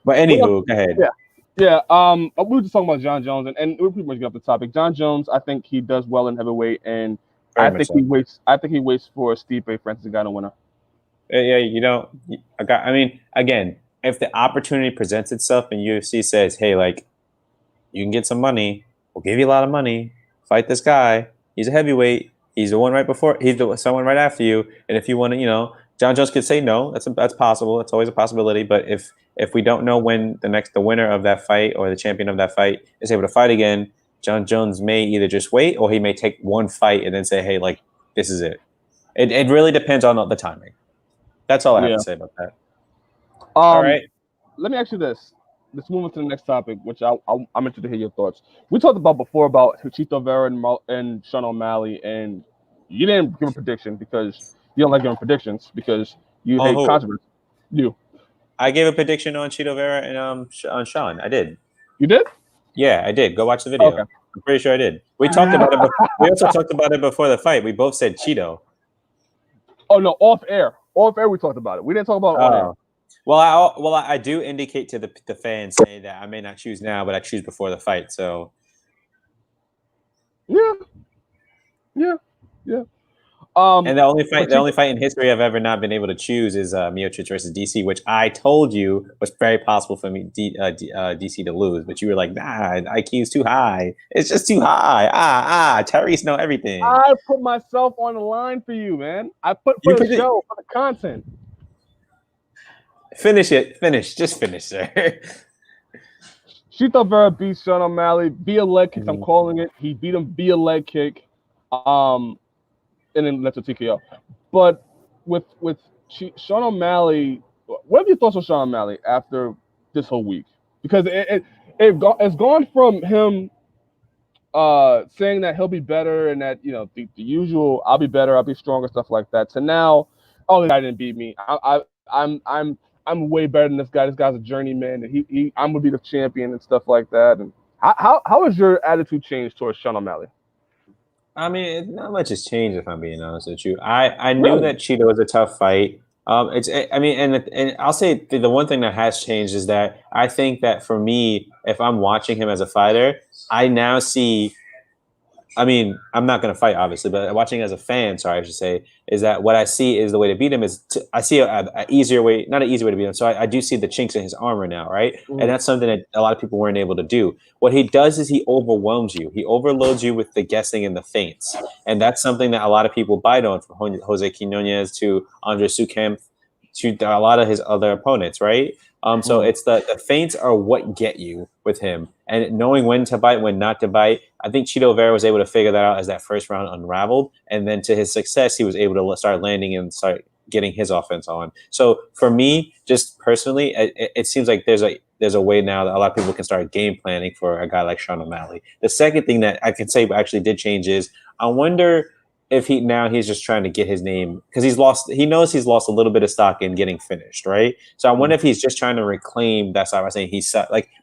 [SPEAKER 2] But
[SPEAKER 1] Well,
[SPEAKER 2] anywho, go ahead.
[SPEAKER 1] yeah. Yeah, we were just talking about Jon Jones, and we're pretty much getting off the topic. Jon Jones, I think he does well in heavyweight, and
[SPEAKER 2] Very much so.
[SPEAKER 1] I think he waits for Stipe Francis Ngannou winner.
[SPEAKER 2] Yeah, you know, I mean, again, if the opportunity presents itself and UFC says, "Hey, like, you can get some money. We'll give you a lot of money. Fight this guy. He's a heavyweight. He's the one right before. He's the someone right after you. And if you want to, Jon Jones could say no. That's possible. It's always a possibility. But if we don't know when the winner of that fight or the champion of that fight is able to fight again, Jon Jones may either just wait or he may take one fight and then say, hey, like this is it. It really depends on the timing. That's all I have
[SPEAKER 1] Yeah.
[SPEAKER 2] to say about that. All right.
[SPEAKER 1] Let me ask you this. Let's move on to the next topic, which I'm interested to hear your thoughts. We talked about before about Chito Vera and Sean O'Malley, and you didn't give a prediction because you don't like giving predictions because you
[SPEAKER 2] On
[SPEAKER 1] hate
[SPEAKER 2] who?
[SPEAKER 1] controversy. You
[SPEAKER 2] I gave a prediction on Cheeto Vera and on Sean. I did.
[SPEAKER 1] did?
[SPEAKER 2] Yeah, I did. Go watch the video.
[SPEAKER 1] Okay.
[SPEAKER 2] I'm pretty sure I did. We talked about it. We also talked about it before the fight. We both said Cheeto.
[SPEAKER 1] Oh no, off air. Off air, we talked about it. We didn't talk about it on air.
[SPEAKER 2] Well, I do indicate to the fans say that I may not choose now, but I choose before the fight. So
[SPEAKER 1] Yeah.
[SPEAKER 2] and the only fight in history I've ever not been able to choose is Miocic versus DC, which I told you was very possible for me DC to lose, but you were like, nah, IQ is too high. It's just too high. Tyreece know everything.
[SPEAKER 1] I put myself on the line for you, man. I put for the show, for the content.
[SPEAKER 2] Finish it. Just finish, sir.
[SPEAKER 1] Chito Vera beats Sean O'Malley via leg kick. I'm calling it. He beat him via leg kick, and then that's a TKO. But with Sean O'Malley, what have your thoughts on Sean O'Malley after this whole week? Because it's gone from him saying that he'll be better and that the usual I'll be better, I'll be stronger, stuff like that, to now, oh, this guy didn't beat me. I'm way better than this guy. This guy's a journeyman, and I'm gonna be the champion and stuff like that. And how has your attitude changed towards Sean O'Malley?
[SPEAKER 2] I mean, not much has changed if I'm being honest with you. I knew that Cheeto was a tough fight. And I'll say the one thing that has changed is that I think that for me, if I'm watching him as a fighter, I now see I mean, I'm not going to fight, obviously, but watching as a fan, sorry, I should say, is that what I see is the way to beat him is I see a easier way, not an easy way to beat him. So I do see the chinks in his armor now, right? And
[SPEAKER 1] Mhm.
[SPEAKER 2] that's something that a lot of people weren't able to do. What he does is he overwhelms you. He overloads you with the guessing and the feints, and that's something that a lot of people bite on, from Jose Quinones to Andre Sukem to a lot of his other opponents, right? So
[SPEAKER 1] Mhm.
[SPEAKER 2] it's the feints are what get you with him, and knowing when to bite, when not to bite. I think Chito Vera was able to figure that out as that first round unraveled, and then to his success, he was able to start landing and start getting his offense on. So for me, just personally, it seems like there's a way now that a lot of people can start game planning for a guy like Sean O'Malley. The second thing that I can say actually did change is I wonder if he's just trying to get his name because he knows he's lost a little bit of stock in getting finished, right? So I wonder
[SPEAKER 1] Mhm.
[SPEAKER 2] if he's just trying to reclaim that stock by saying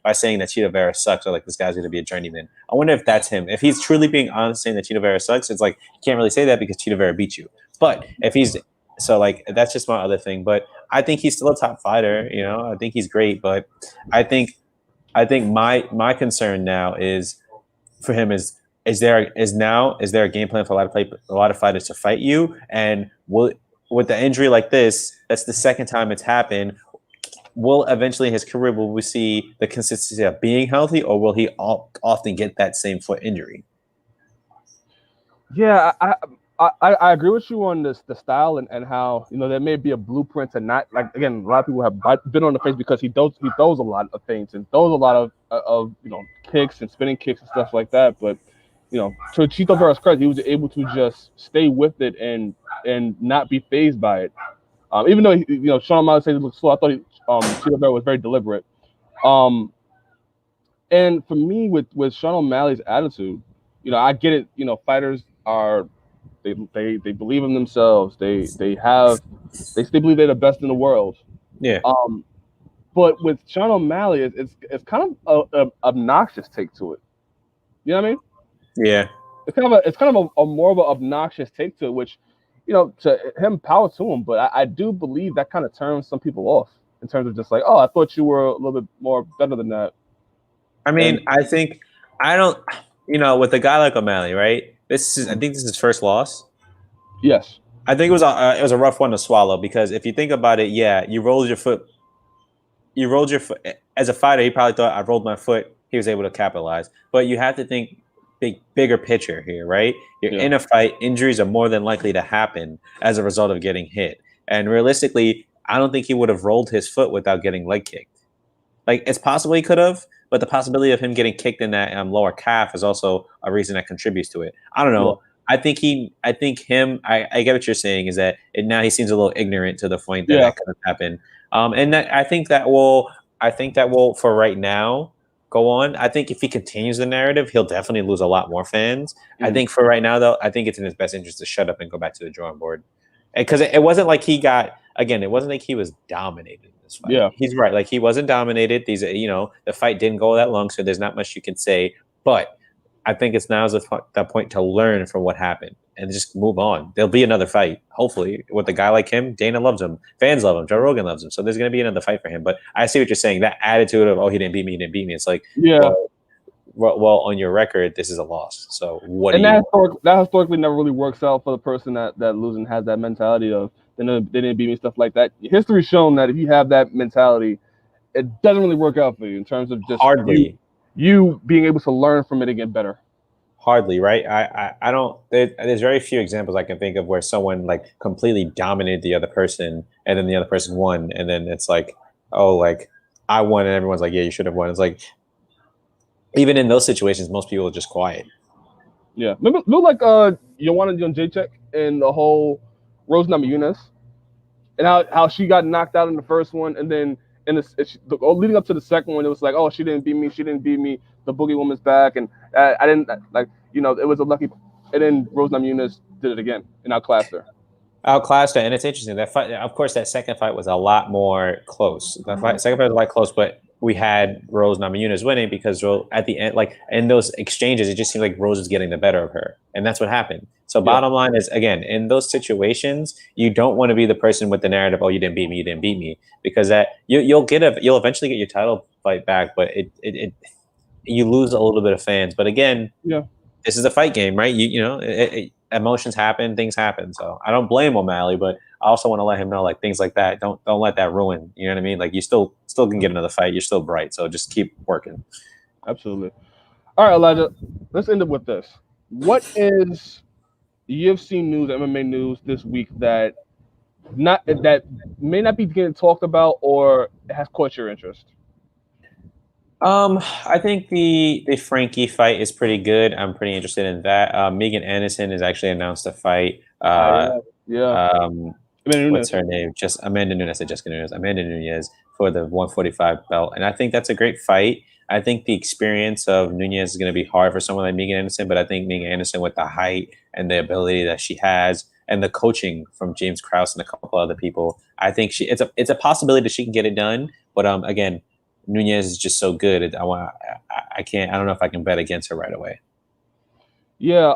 [SPEAKER 2] by saying that Cheeto Vera sucks, or like this guy's going to be a journeyman. I wonder if that's him. If he's truly being honest saying that Cheeto Vera sucks, it's like you can't really say that because Cheeto Vera beat you. But if he's so like that's just my other thing. But I think he's still a top fighter. You know, I think he's great. But I think my concern now is for him is there a game plan for a lot of fighters to fight you, and will with the injury like this, that's the second time it's happened. Will eventually in his career will we see the consistency of being healthy, or will he often get that same foot injury?
[SPEAKER 1] Yeah, I agree with you on this the style and how there may be a blueprint to not like again a lot of people have been on the face because he throws a lot of things and throws a lot of kicks and spinning kicks and stuff like that. But to Chito Vera's credit, he was able to just stay with it and not be phased by it. Even though Sean O'Malley says it looks slow, I thought Chito Vera was very deliberate. Um, and for me, with Sean O'Malley's attitude, I get it. Fighters are they believe in themselves. They believe they're the best in the world.
[SPEAKER 2] Yeah,
[SPEAKER 1] Um, but with Sean O'Malley, it's kind of a obnoxious take to it. You know what I mean?
[SPEAKER 2] yeah.
[SPEAKER 1] It's kind of a more of an obnoxious take to it, which to him, power to him. But I do believe that kind of turns some people off in terms of just like, oh, I thought you were a little bit more better than that.
[SPEAKER 2] I
[SPEAKER 1] And
[SPEAKER 2] mean, I think I don't. With a guy like O'Malley, right? I think this is his first loss.
[SPEAKER 1] yes,
[SPEAKER 2] I think it was a rough one to swallow because if you think about it, yeah, you rolled your foot as a fighter. He probably thought I rolled my foot. He was able to capitalize, but you have to think bigger picture here, right? You're
[SPEAKER 1] yeah,
[SPEAKER 2] in a fight. Injuries are more than likely to happen as a result of getting hit. And realistically, I don't think he would have rolled his foot without getting leg kicked. Like it's possible he could have, but the possibility of him getting kicked in that lower calf is also a reason that contributes to it. I don't
[SPEAKER 1] yeah,
[SPEAKER 2] know. I think him. I get what you're saying. Is that now he seems a little ignorant to the point that
[SPEAKER 1] yeah,
[SPEAKER 2] that could have happened. And that I think that will for right now go on. I think if he continues the narrative, he'll definitely lose a lot more fans. I
[SPEAKER 1] mm,
[SPEAKER 2] think for right now, though, I think it's in his best interest to shut up and go back to the drawing board. Because it wasn't like he got again, it wasn't like he was dominated in this fight.
[SPEAKER 1] yeah.
[SPEAKER 2] He's right. Like he wasn't dominated. The fight didn't go that long, so there's not much you can say. But I think it's now the point to learn from what happened and just move on. There'll be another fight, hopefully, with a guy like him. Dana loves him. Fans love him. Joe Rogan loves him. So there's going to be another fight for him. But I see what you're saying. That attitude of, oh, he didn't beat me, he didn't beat me. It's like,
[SPEAKER 1] Yeah,
[SPEAKER 2] well, on your record, this is a loss. So what do
[SPEAKER 1] and
[SPEAKER 2] you want?
[SPEAKER 1] that historically never really works out for the person that losing has that mentality of they didn't beat me, stuff like that. History's shown that if you have that mentality, it doesn't really work out for you in terms of just
[SPEAKER 2] Hardly.
[SPEAKER 1] you being able to learn from it and get better.
[SPEAKER 2] Hardly, right? I don't. There's very few examples I can think of where someone like completely dominated the other person, and then the other person won, and then it's like, oh, like I won, and everyone's like, yeah, you should have won. It's like even in those situations, most people are just quiet.
[SPEAKER 1] Yeah, remember like Joanna Jacek and the whole Rose Namajunas and how she got knocked out in the first one, and then leading up to the second one, it was like, oh, she didn't beat me, she didn't beat me. The Boogie Woman's back, and I didn't like it was a lucky. And then Rose Namajunas did it again and outclassed her.
[SPEAKER 2] Outclassed her, and it's interesting that fight. Of course, that second fight was a lot more close. Second fight was a lot close, but we had Rose Namajunas winning because at the end, like in those exchanges, it just seemed like Rose was getting the better of her, and that's what happened. So,
[SPEAKER 1] Yeah,
[SPEAKER 2] bottom line is, again, in those situations, you don't want to be the person with the narrative, "Oh, you didn't beat me, you didn't beat me," because that you'll eventually get your title fight back, but it you lose a little bit of fans. But again,
[SPEAKER 1] yeah.
[SPEAKER 2] this is a fight game, right? Emotions happen, things happen. So I don't blame O'Malley, but I also want to let him know like things like that. Don't let that ruin. You know what I mean? Like you still can get another fight. You're still bright. So just keep working.
[SPEAKER 1] Absolutely. All right, Elijah. Let's end it with this. What is UFC news, MMA news this week that may not be getting talked about or has caught your interest?
[SPEAKER 2] I think the Frankie fight is pretty good. I'm pretty interested in that. Megan Anderson has actually announced a fight.
[SPEAKER 1] Yeah.
[SPEAKER 2] Um, what's
[SPEAKER 1] Nunes.
[SPEAKER 2] her name? Just Amanda Nunes. I said Jessica Nunes. Amanda Nunes for the 145 belt, and I think that's a great fight. I think the experience of Nunes is going to be hard for someone like Megan Anderson, but I think Megan Anderson with the height and the ability that she has, and the coaching from James Krause and a couple other people, I think it's a possibility that she can get it done. But again, Nunes is just so good. I can't. I don't know if I can bet against her right away.
[SPEAKER 1] Yeah.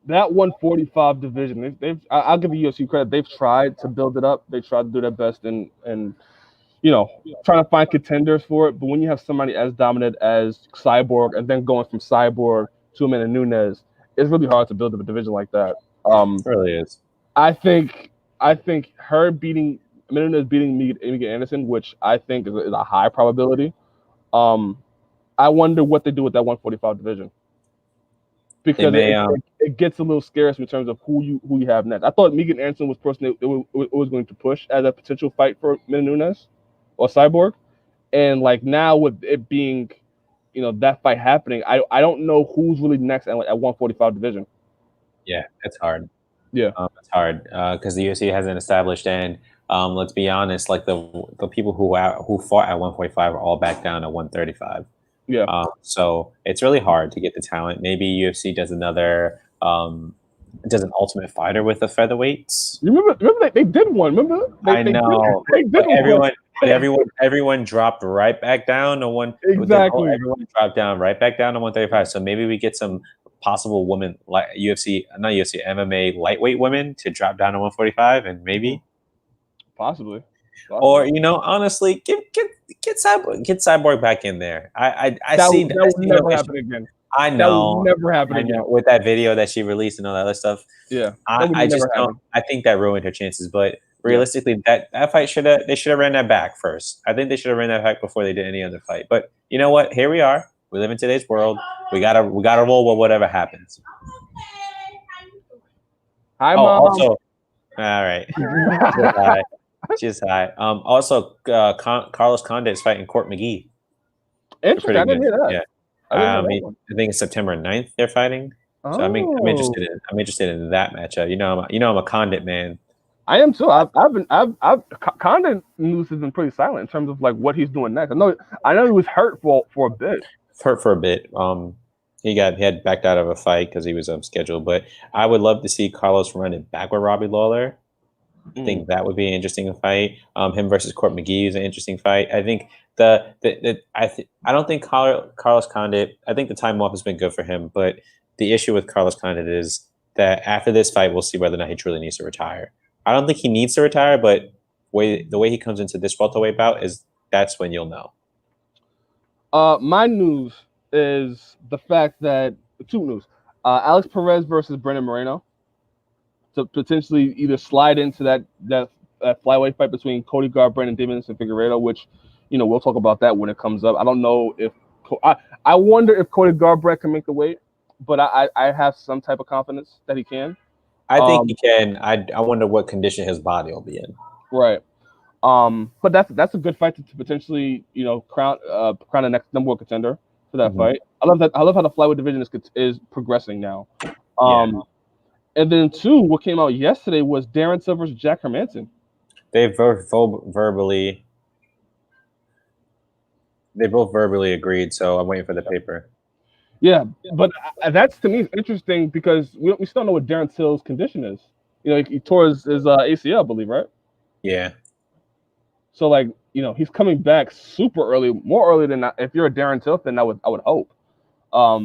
[SPEAKER 1] That 145 division, I'll give the UFC credit. They've tried to build it up. They tried to do their best and trying to find contenders for it. But when you have somebody as dominant as Cyborg and then going from Cyborg to Amanda Nunes, it's really hard to build up a division like that.
[SPEAKER 2] It really is.
[SPEAKER 1] I think her beating Amanda Nunes beating Megan Anderson, which I think is a high probability. I wonder what they do with that 145 division because it gets a little scarce in terms of who you have next. I thought Megan Anderson was the person it was going to push as a potential fight for Amanda Nunes or Cyborg, and like now with it being, that fight happening, I don't know who's really next at 145 division.
[SPEAKER 2] Yeah, it's hard.
[SPEAKER 1] Yeah,
[SPEAKER 2] it's hard because the UFC hasn't established, and let's be honest, like the people who fought at 145 are all back down to 135.
[SPEAKER 1] yeah.
[SPEAKER 2] So it's really hard to get the talent. Maybe UFC does another does an Ultimate Fighter with the featherweights.
[SPEAKER 1] Remember they did one. Remember?
[SPEAKER 2] I know.
[SPEAKER 1] They did
[SPEAKER 2] Everyone dropped right back down to one.
[SPEAKER 1] Exactly.
[SPEAKER 2] Everyone dropped down right back down to 135. So maybe we get some possible women like MMA lightweight women to drop down to 145, and maybe
[SPEAKER 1] possibly.
[SPEAKER 2] Or honestly, get Cyborg back in there. I see
[SPEAKER 1] that will never happen again.
[SPEAKER 2] I know.
[SPEAKER 1] That will never happen again.
[SPEAKER 2] With that video that she released and all that other stuff.
[SPEAKER 1] Yeah.
[SPEAKER 2] I just don't. I think that ruined her chances. But realistically, that fight they should have ran that back first. I think they should have ran that back before they did any other fight. But you know what? Here we are. We live in today's world. We gotta roll with whatever happens.
[SPEAKER 1] Hi, Mom.
[SPEAKER 2] Also, all right. Just high. Also, Carlos Condit is fighting Court McGee.
[SPEAKER 1] Interesting. I didn't hear that.
[SPEAKER 2] Yeah. I think it's September 9th they're fighting. So I'm interested in that matchup. I'm a Condit man.
[SPEAKER 1] I am too. Condit news has been pretty silent in terms of like what he's doing next. I know he was hurt for a bit.
[SPEAKER 2] Hurt for a bit. He had backed out of a fight because he was scheduled. But I would love to see Carlos run it back with Robbie Lawler. I think that would be an interesting fight. Him versus Court McGee is an interesting fight. I think I don't think Carlos Condit. I think the time off has been good for him, but the issue with Carlos Condit is that after this fight, we'll see whether or not he truly needs to retire. I don't think he needs to retire, but the way he comes into this welterweight bout that's when you'll know.
[SPEAKER 1] My news is the fact that two news: Alex Perez versus Brandon Moreno to potentially either slide into that flyweight fight between Cody Garbrandt and Deiveson Figueiredo, which we'll talk about that when it comes up. I don't know if I wonder if Cody Garbrandt can make the weight, but I have some type of confidence that he can.
[SPEAKER 2] I think he can. I wonder what condition his body will be in.
[SPEAKER 1] Right. But that's a good fight to potentially crown the next number one contender for that fight. I love that. I love how the flyweight division is progressing now. And then two, what came out yesterday was Darren Till versus Jack Hermanson.
[SPEAKER 2] They both verbally agreed, so I'm waiting for the paper.
[SPEAKER 1] Yeah, but that's to me interesting because we still don't know what Darren Till's condition is. He tore his ACL, I believe, right?
[SPEAKER 2] Yeah.
[SPEAKER 1] So he's coming back super early, more early than if you're a Darren Till fan, I would hope.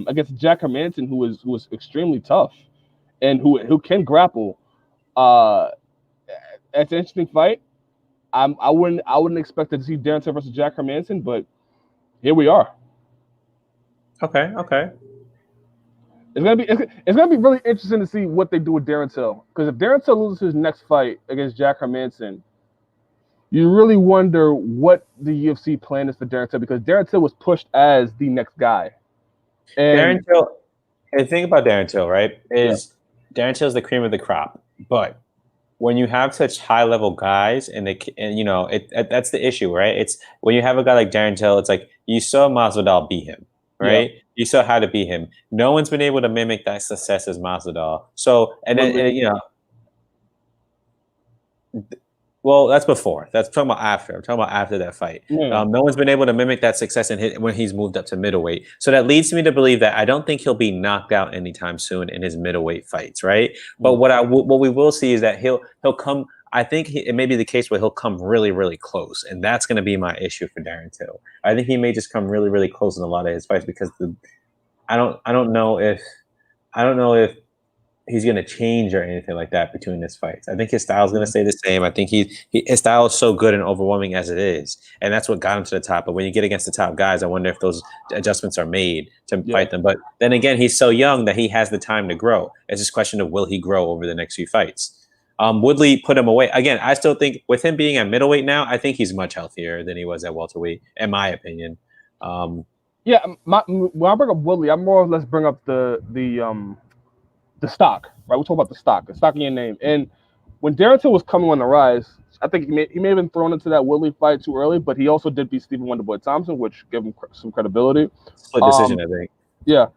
[SPEAKER 1] Against Jack Hermanson, who was extremely tough and who can grapple. It's an interesting fight. I wouldn't expect to see Darren Till versus Jack Hermanson, but here we are.
[SPEAKER 2] Okay.
[SPEAKER 1] It's gonna be really interesting to see what they do with Darren Till, because if Darren Till loses his next fight against Jack Hermanson, you really wonder what the UFC plan is for Darren Till, because Darren Till was pushed as the next guy.
[SPEAKER 2] Darren
[SPEAKER 1] And
[SPEAKER 2] Till, the thing about Darren Till, right,
[SPEAKER 1] yeah,
[SPEAKER 2] is Darren Till is the cream of the crop. But when you have such high level guys, and that's the issue, right? It's when you have a guy like Darren Till, it's like you saw Masvidal beat him,
[SPEAKER 1] yeah,
[SPEAKER 2] right? You saw how to beat him. No one's been able to mimic that success as Masvidal. So,
[SPEAKER 1] Woodley,
[SPEAKER 2] well, that's before. That's talking about after. I'm talking about after that fight.
[SPEAKER 1] yeah,
[SPEAKER 2] No one's been able to mimic that success when he's moved up to middleweight. So that leads me to believe that I don't think he'll be knocked out anytime soon in his middleweight fights, right? But what we will see is that he'll come. I think it may be the case where he'll come really, really close, and that's going to be my issue for Darren Till. I think he may just come really, really close in a lot of his fights because I don't know if he's going to change or anything like that between his fights. I think his style is going to stay the same. I think his style is so good and overwhelming as it is, and that's what got him to the top. But when you get against the top guys, I wonder if those adjustments are made to fight them. But then again, he's so young that he has the time to grow. It's just a question of will he grow over the next few fights. Woodley put him away. Again, I still think with him being at middleweight now, I think he's much healthier than he was at welterweight, in my opinion.
[SPEAKER 1] when I bring up Woodley, I more or less bring up the stock, right? We talk about the stock in your name. And when Darren Till was coming on the rise, I think he may have been thrown into that Woodley fight too early, but he also did beat Stephen Wonderboy Thompson, which gave him some credibility.
[SPEAKER 2] Split decision, I think.
[SPEAKER 1] Yeah.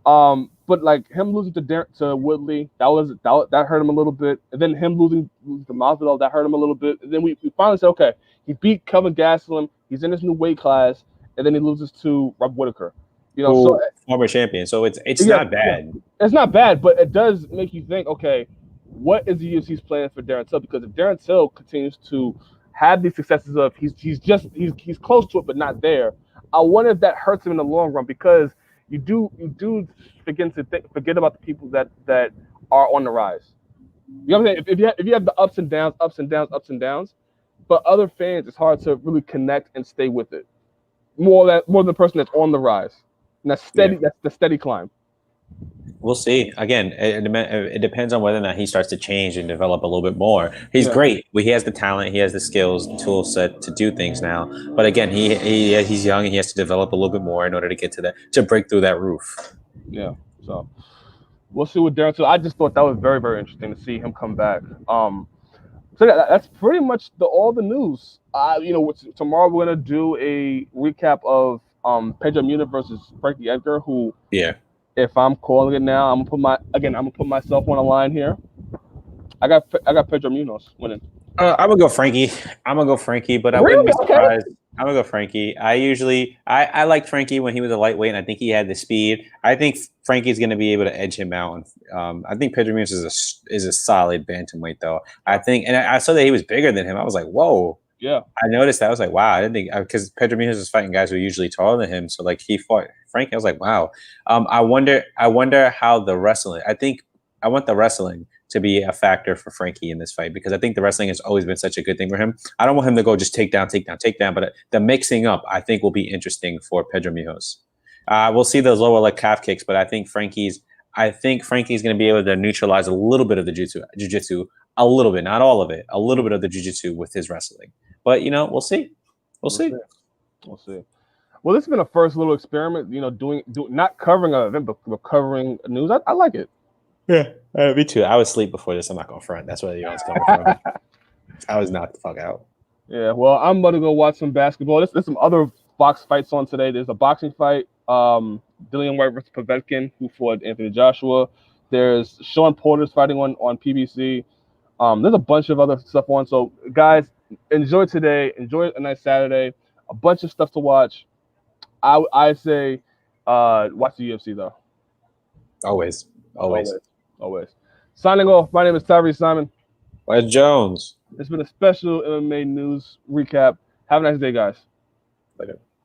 [SPEAKER 1] But like him losing to Woodley, that hurt him a little bit. And then him losing to Masvidal, that hurt him a little bit. And then we finally said, okay, he beat Kelvin Gastelum. He's in his new weight class, and then he loses to Rob Whittaker.
[SPEAKER 2] So former champion. So it's not bad.
[SPEAKER 1] Yeah. It's not bad, but it does make you think, okay, what is the UFC's plan for Darren Till? Because if Darren Till continues to have these successes of he's close to it but not there, I wonder if that hurts him in the long run, because you do begin to forget about the people that are on the rise. You know what I'm saying? If you have the ups and downs, but other fans, it's hard to really connect and stay with it. More than the person that's on the rise. And that's steady. Yeah. That's the steady climb.
[SPEAKER 2] We'll see. Again, it depends on whether or not he starts to change and develop a little bit more. He's great. He has the talent. He has the skills, tool set to do things now. But again, he's young and he has to develop a little bit more in order to get to break through that roof.
[SPEAKER 1] Yeah. So we'll see what Darren Till. I just thought that was very, very interesting to see him come back. So that's pretty much all the news. Tomorrow we're gonna do a recap of Pedro Munoz versus Frankie Edgar, who if I'm calling it now, I'm gonna put myself on the line here. I got Pedro Munoz winning.
[SPEAKER 2] I'm gonna go Frankie. But I wouldn't be surprised. Okay. I'm gonna go Frankie. I liked Frankie when he was a lightweight, and I think he had the speed. I think Frankie's gonna be able to edge him out. I think Pedro Munoz is a solid bantamweight, though. I think, and I saw that he was bigger than him. I was like, whoa.
[SPEAKER 1] Yeah.
[SPEAKER 2] I noticed that. I was like, wow. I didn't think, because Pedro Munoz is fighting guys who are usually taller than him. So like he fought Frankie. I was like, wow. I wonder how the wrestling. I want the wrestling to be a factor for Frankie in this fight, because I think the wrestling has always been such a good thing for him. I don't want him to go just take down, but the mixing up, I think, will be interesting for Pedro Munoz. We'll see those lower leg calf kicks, but I think Frankie's going to be able to neutralize a little bit of the jiu-jitsu, a little bit, not all of it, a little bit of the jiu-jitsu with his wrestling. But we'll see. We'll see.
[SPEAKER 1] Well, this has been a first little experiment. Doing not covering an event, but covering news. I like it.
[SPEAKER 2] Yeah, me too. I was asleep before this. I'm not going to front. That's where I was coming from. I was knocked the fuck out.
[SPEAKER 1] Yeah, well, I'm about to go watch some basketball. There's some other box fights on today. There's a boxing fight. Dillian White versus Povetkin, who fought Anthony Joshua. There's Sean Porter's fighting on PBC. There's a bunch of other stuff on. So, guys, enjoy today. Enjoy a nice Saturday. A bunch of stuff to watch. I say watch the UFC, though.
[SPEAKER 2] Always.
[SPEAKER 1] Signing off. My name is Tyriece Simon.
[SPEAKER 2] Jon Jones.
[SPEAKER 1] It's been a special MMA news recap. Have a nice day, guys.
[SPEAKER 2] Later.